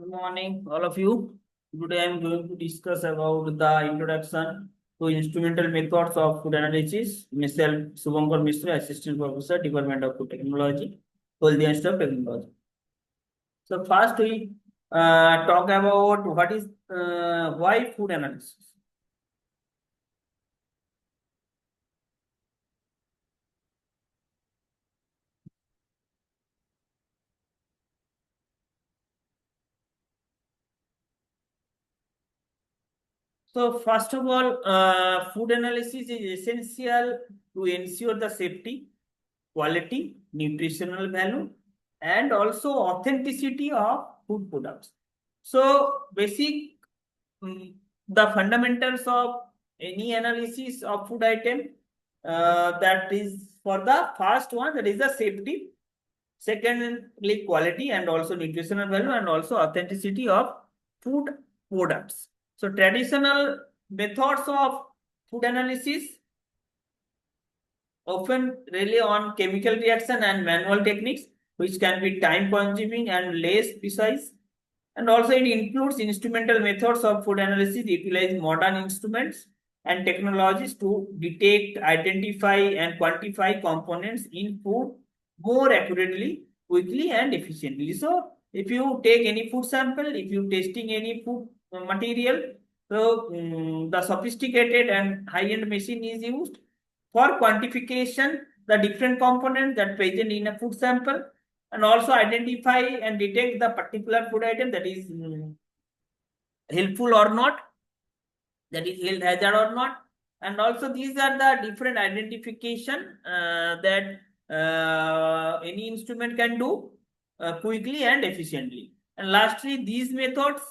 Good morning, all of you. Today I am going to discuss about the introduction to instrumental methods of food analysis. Myself, Subhankar Mishra, Assistant Professor, Department of Food Technology, Healthy and Stuff Technology. So first we talk about what is why food analysis. So first of all, food analysis is essential to ensure the safety, quality, nutritional value, and also authenticity of food products. So basic mm, the fundamentals of any analysis of food item, that is for the first one, that is the safety. Secondly, quality and also nutritional value and also authenticity of food products. So traditional methods of food analysis often rely on chemical reaction and manual techniques, which can be time consuming and less precise. And also it includes instrumental methods of food analysis, utilize modern instruments and technologies to detect, identify and quantify components in food more accurately, quickly and efficiently. So if you take any food sample, if you testing any food material, so the sophisticated and high-end machine is used for quantification the different components that present in a food sample, and also identify and detect the particular food item that is helpful or not, that is health hazard or not. And also these are the different identification that any instrument can do quickly and efficiently. And lastly, these methods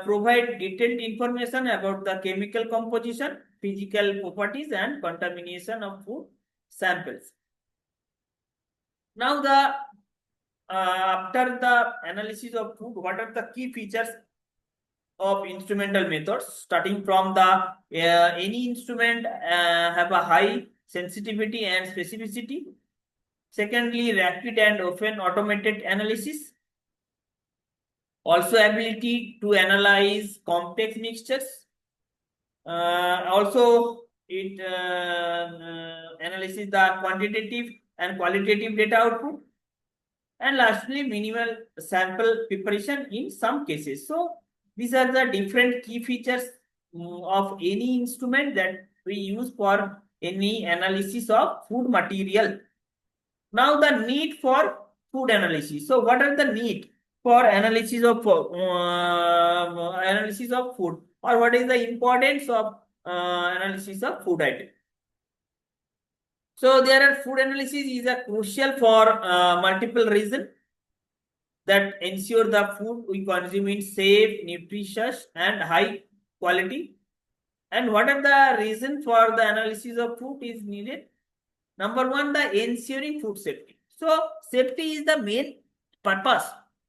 provide detailed information about the chemical composition, physical properties and contamination of food samples. Now the after the analysis of food, what are the key features of instrumental methods? Starting from the any instrument have a high sensitivity and specificity. Secondly, rapid and often automated analysis. Also ability to analyze complex mixtures. Also it analyzes the quantitative and qualitative data output. And lastly, minimal sample preparation in some cases. So these are the different key features of any instrument that we use for any analysis of food material. Now the need for food analysis. So what are the need for analysis of food, or what is the importance of analysis of food item? So there are food analysis is a crucial for multiple reasons that ensure the food we consume is safe, nutritious, and high quality. And what are the reason for the analysis of food is needed? Number one, the ensuring food safety. So safety is the main purpose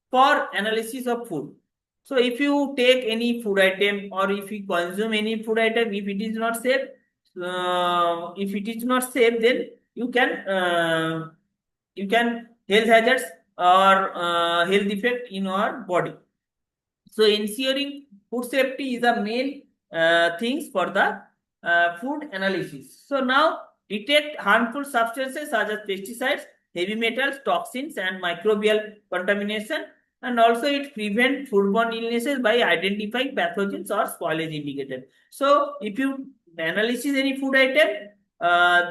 for analysis of food. So if you take any food item or if you consume any food item, if it is not safe, then you can health hazards or health defect in our body. So ensuring food safety is the main things for the food analysis. So now detect harmful substances such as pesticides, heavy metals, toxins, and microbial contamination. And also it prevent foodborne illnesses by identifying pathogens or spoilage indicators. So if you analysis any food item,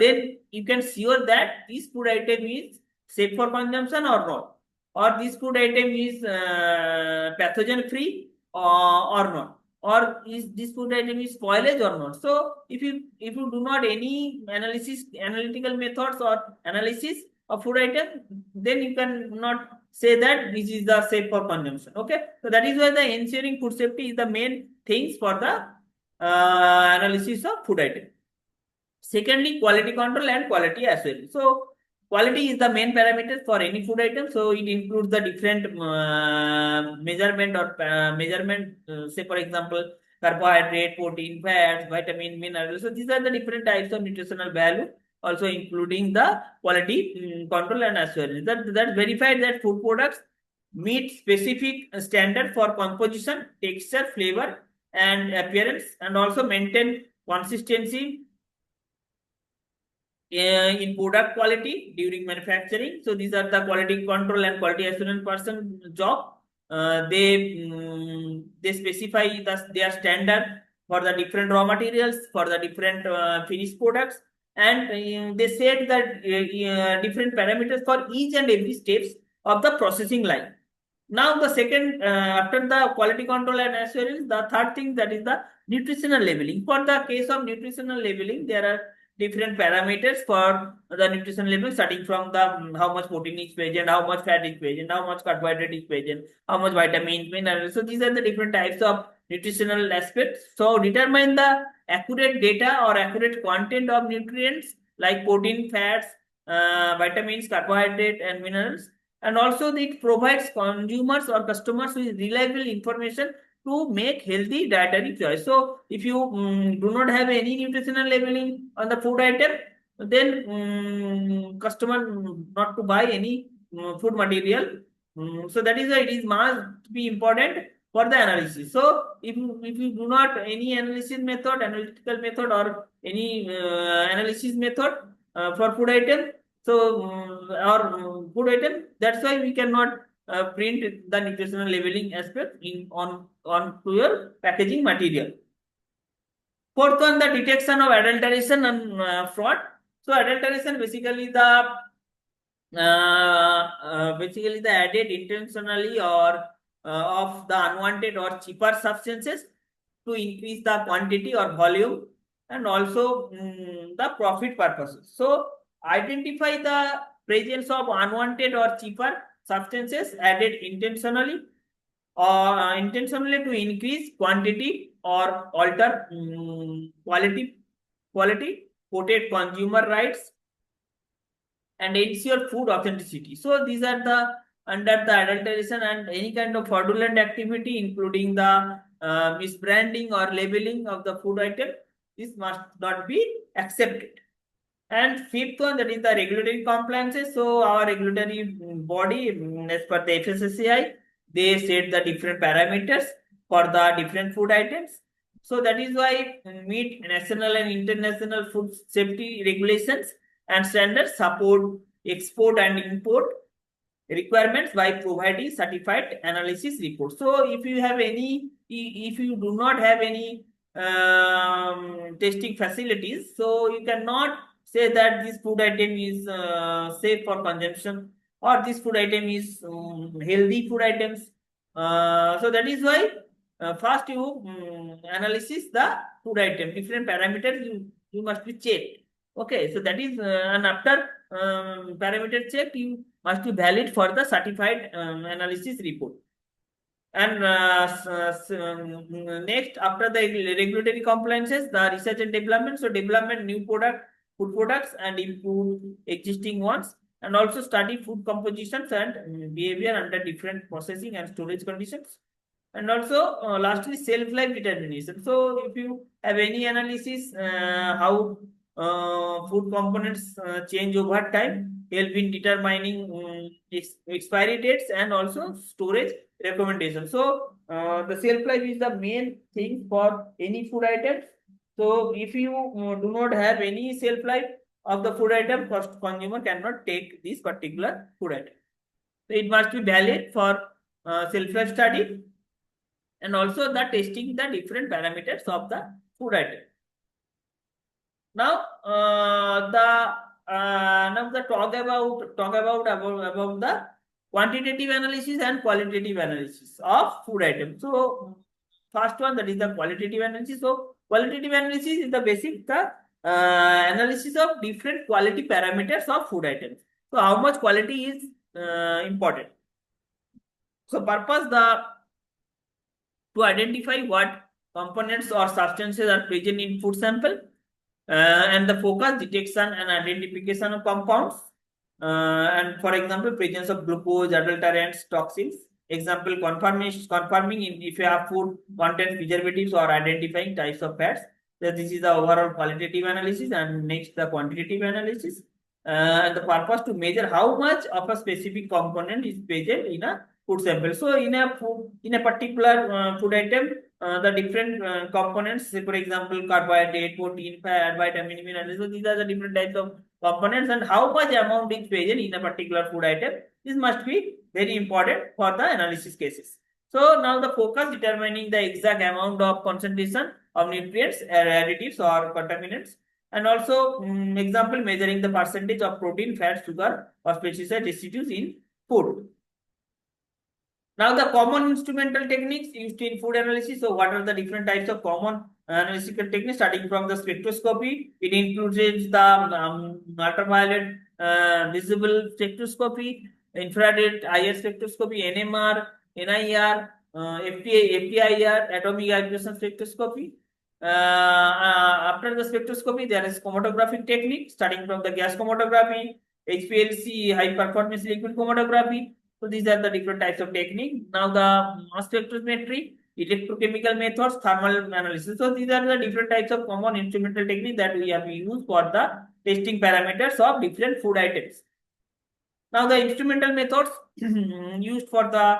then you can sure that this food item is safe for consumption or not, or this food item is pathogen free or not, or is this food item is spoilage or not. So if you do not any analytical methods or analysis of food item, then you can not say that this is the safe for consumption. Okay, so that is why the ensuring food safety is the main things for the analysis of food item. Secondly, quality control and quality assurance. So quality is the main parameter for any food item. So it includes the different measurement. Say for example, carbohydrate, protein, fats, vitamin, minerals. So these are the different types of nutritional value. Also including the quality control and assurance. That verified that food products meet specific standard for composition, texture, flavor, and appearance, and also maintain consistency in product quality during manufacturing. So these are the quality control and quality assurance person job. They specify their standard for the different raw materials, for the different finished products, and they set the different parameters for each and every steps of the processing line. Now the second, after the quality control and assurance, the third thing, that is the nutritional labeling. For the case of nutritional labeling, there are different parameters for the nutrition label, starting from the how much protein is present, how much fat is present, how much carbohydrate is present, how much vitamins, minerals. So these are the different types of nutritional aspects. So determine the accurate data or accurate content of nutrients like protein, fats, vitamins, carbohydrate, and minerals, and also it provides consumers or customers with reliable information to make healthy dietary choice. So if you do not have any nutritional labeling on the food item, then customer not to buy any food material. So that is why it is must be important for the analysis. So if you do not any analysis method, analytical method, or any analysis method for food item, so our food item, that's why we cannot print the nutritional labeling aspect in on to your packaging material. Fourth one, the detection of adulteration and fraud. So adulteration basically the added intentionally or of the unwanted or cheaper substances to increase the quantity or volume, and also the profit purposes. So identify the presence of unwanted or cheaper substances added intentionally or intentionally to increase quantity or alter quality, protect consumer rights, and ensure food authenticity. So these are the under the adulteration and any kind of fraudulent activity, including the misbranding or labeling of the food item. This must not be accepted. And fifth one, that is the regulatory compliances. So our regulatory body, as per the FSSAI, they set the different parameters for the different food items. So that is why meet national and international food safety regulations and standards, support export and import requirements by providing certified analysis reports. So if you have any, if you do not have any testing facilities, so you cannot say that this food item is safe for consumption, or this food item is healthy food items. So that is why first you analysis the food item, different parameters you must be checked. Okay, so that is and after parameter check, you must be valid for the certified analysis report. And next, after the regulatory compliances, the research and development. So development new product, food products, and improve existing ones, and also study food compositions and behavior under different processing and storage conditions. And also lastly, shelf life determination. So if you have any analysis how food components change over time, help in determining expiry dates and also storage recommendations. So the shelf life is the main thing for any food items. So if you do not have any shelf life of the food item, first consumer cannot take this particular food item. So it must be valid for shelf life study, and also the testing the different parameters of the food item. Now now the talk about the quantitative analysis and qualitative analysis of food items. So first one, that is the qualitative analysis. So qualitative analysis is the basic analysis of different quality parameters of food items. So how much quality is important. So purpose to identify what components or substances are present in food sample, and the focus detection and identification of compounds, and for example presence of glucose, adulterants, toxins. Example, confirming if you have food contains preservatives, or identifying types of fats. So this is the overall qualitative analysis. And next, the quantitative analysis, and the purpose to measure how much of a specific component is present in a food sample. So in a particular food item, the different components, say for example, carbohydrate, protein, fat, vitamin, mineral. So these are the different types of components, and how much amount is present in a particular food item. This must be very important for the analysis cases. So now the focus determining the exact amount of concentration of nutrients, additives or contaminants, and also example measuring the percentage of protein, fat, sugar or pesticide residues in food. Now the common instrumental techniques used in food analysis. So what are the different types of common analytical techniques? Starting from the spectroscopy, it includes the ultraviolet visible spectroscopy, infrared IR spectroscopy, NMR, NIR, FTIR, atomic vibration spectroscopy. After the spectroscopy, there is chromatographic technique, starting from the gas chromatography, HPLC, high performance liquid chromatography. So these are the different types of technique. Now the mass spectrometry, electrochemical methods, thermal analysis. So these are the different types of common instrumental technique that we have used for the testing parameters of different food items. Now the instrumental methods used for the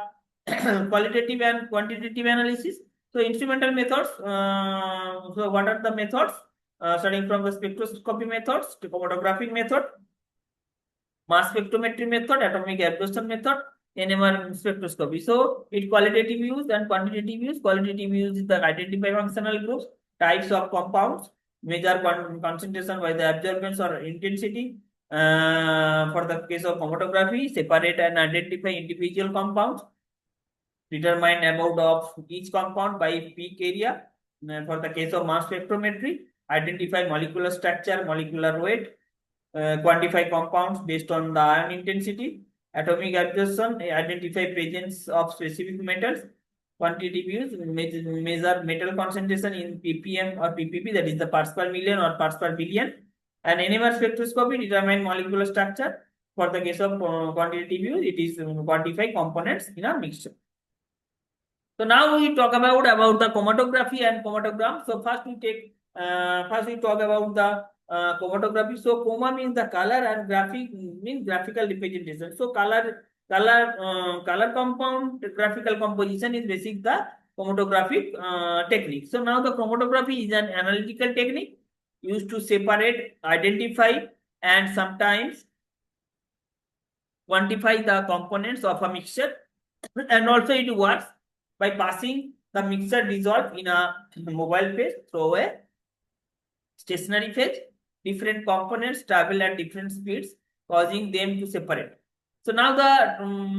qualitative and quantitative analysis. So instrumental methods, so what are the methods? Starting from the spectroscopy methods, chromatographic method, mass spectrometry method, atomic absorption method, NMR spectroscopy. So it qualitative use and quantitative use. Qualitative use is the identify functional groups, types of compounds, measure concentration by the absorbance or intensity. For the case of chromatography, separate and identify individual compounds, determine amount of each compound by peak area. For the case of mass spectrometry, identify molecular structure, molecular weight, quantify compounds based on the ion intensity. Atomic absorption, identify presence of specific metals. Quantitative use, measure metal concentration in ppm or ppb, that is the parts per million or parts per billion. And NMR spectroscopy, determine molecular structure. For the case of quantitative use, it is quantify components in a mixture. So now we talk about the chromatography and chromatogram. So first we talk about the chromatography. So chroma means the color and graphic means graphical representation. So color compound graphical composition is basic the chromatographic technique. So now the chromatography is an analytical technique used to separate, identify, and sometimes quantify the components of a mixture, and also it works by passing the mixture dissolved in a mobile phase through a stationary phase. Different components travel at different speeds, causing them to separate. So now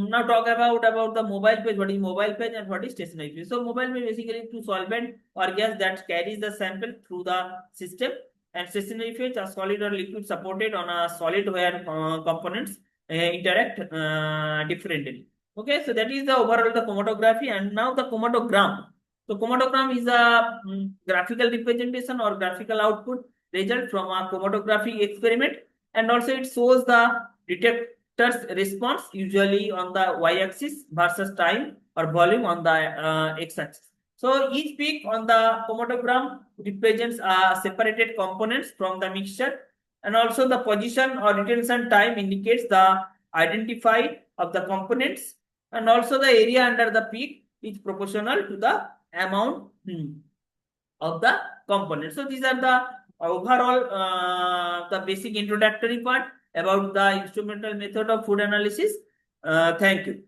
now talk about the mobile phase. What is mobile phase and what is stationary phase? So mobile phase basically to solvent or gas that carries the sample through the system, and stationary phase are solid or liquid supported on a solid where components interact differently. Okay, so that is the overall the chromatography, and now the chromatogram. So chromatogram is a graphical representation or graphical output result from a chromatographic experiment, and also it shows the detector's response usually on the y-axis versus time or volume on the x-axis. So each peak on the chromatogram represents separated components from the mixture, and also the position or retention time indicates the identify of the components, and also the area under the peak is proportional to the amount of the components. So these are the overall the basic introductory part about the instrumental method of food analysis. Thank you.